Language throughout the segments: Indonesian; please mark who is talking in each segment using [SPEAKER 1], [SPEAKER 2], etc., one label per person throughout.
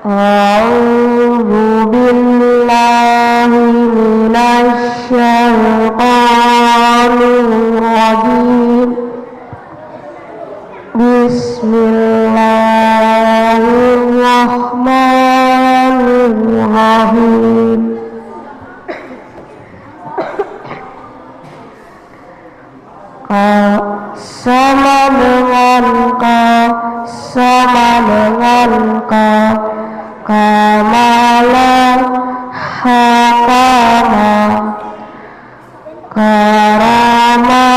[SPEAKER 1] أعوذ بالله من الشيطان الرجيم بسم الله الرحمن الرحيم sama dengan kamala hakama karama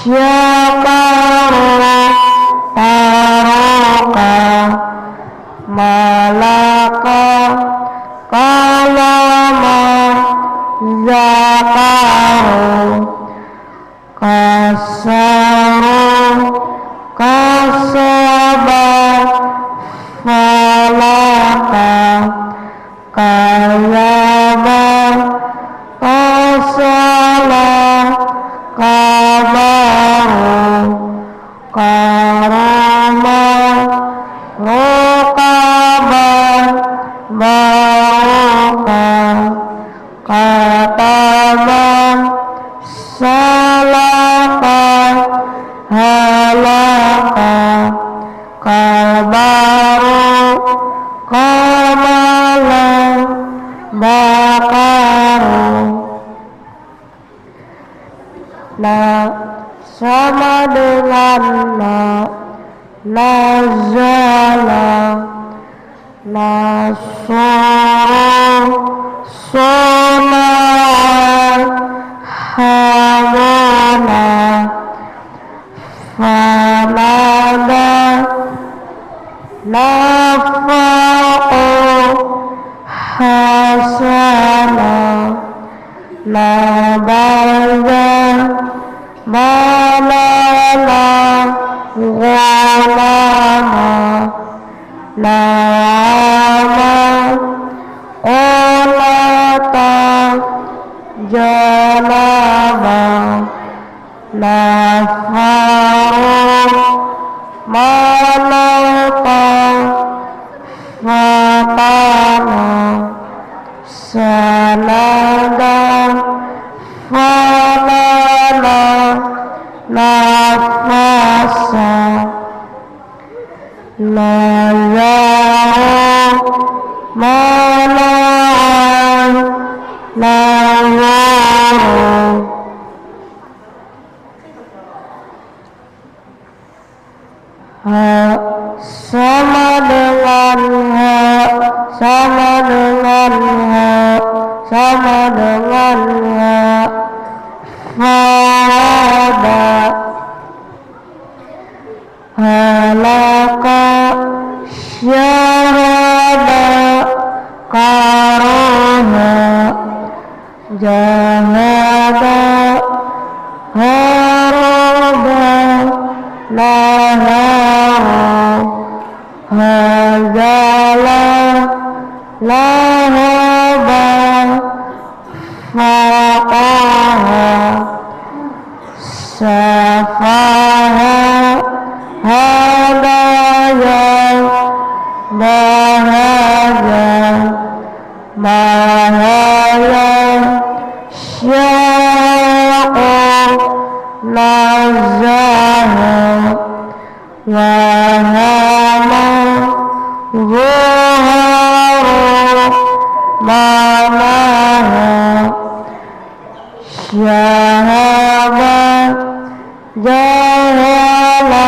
[SPEAKER 1] syakara taraka malaka kalama zakaru kasara kasaba falaka kayaba kasala kabaru karama rokaba baraka kataba salaka halaka kabaru kamala bakaru sama dengan nazala nasara sona hamana famada nafaqo hasana nabaza malala ghalama nama olata jalaba nafaru malaka fatana sanada falala nafasa layau malan lawaru sama dengan fada halaka syarada karana jahada haraba lahara hazala lahaba faqaha safaha hadaya bahaja mahaya syaqa nazaha wahama zuharu manaha syahaba jahala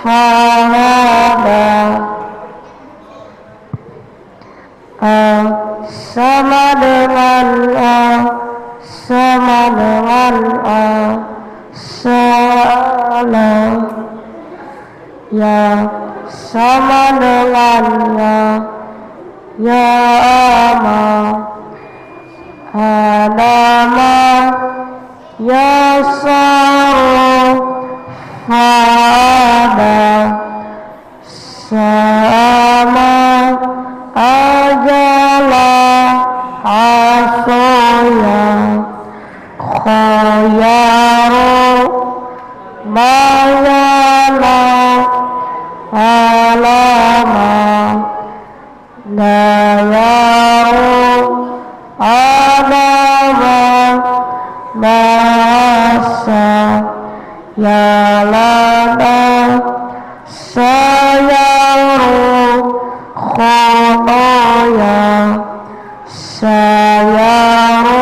[SPEAKER 1] fahada sama dengan salah ya sama dengannya ya ama adama ya saru fada sama ajala asoya khoyaru bayana alama Nayaru Adama Nasa Yalana Sayaru Khotoya Sayaru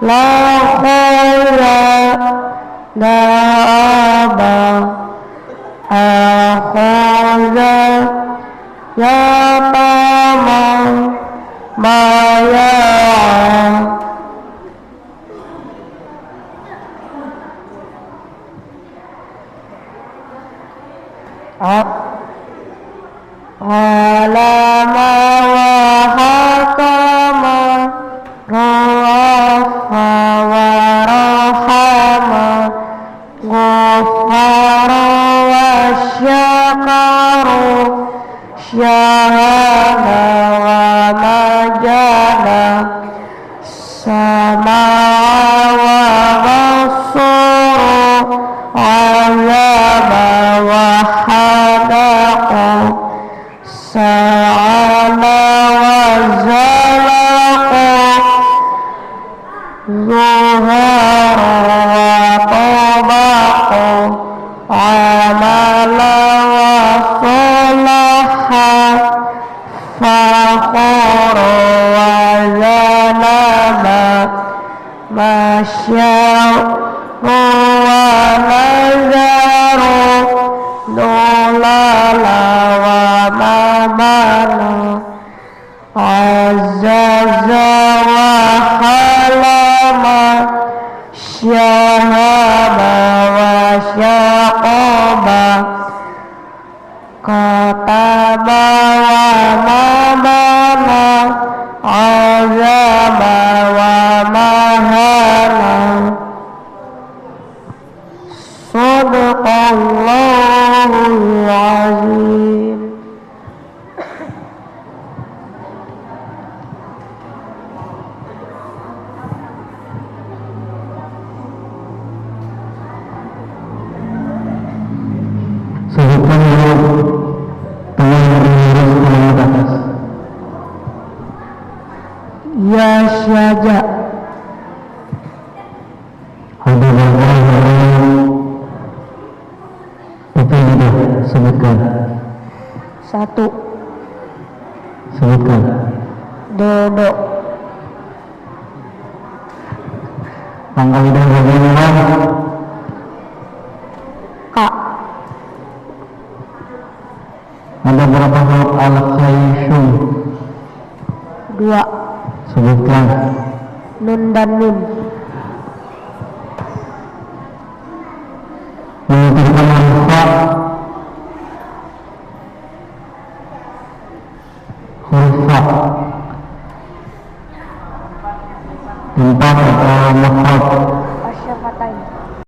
[SPEAKER 1] Lakhoya Naaba Akhoya Yatama Maya Alama wa hakama Rafa wa rahama Ghafara wa syakaru Syahana wa majana Sama wa basuru Ayaba wa hadaqa Sa'ala wa zalaqa Zuhara wa tabaqa Amala wa salaha Fakhara wa zanaba Masya'u wa nazaru Nulala wa mabana Azzaza wa halama Syahaba wa syaqaba Kataba wa mabana Azaba wa mahana Sadaqallahul azim.
[SPEAKER 2] Sebutkan Tuhan mengurus alam atas.
[SPEAKER 1] Ya syaja.
[SPEAKER 2] Ada beberapa itu tidak sebutkan.
[SPEAKER 1] Satu.
[SPEAKER 2] Sebutkan.
[SPEAKER 1] Dodo.
[SPEAKER 2] Tanggal dan bulan.
[SPEAKER 1] Kak.
[SPEAKER 2] Ada berapa huruf al-khayyum?
[SPEAKER 1] 2.
[SPEAKER 2] Sebutkan.
[SPEAKER 1] Nun dan mim.
[SPEAKER 2] Menentukan manfaat huruf fa 4 atau makhraj
[SPEAKER 1] Asyafatain.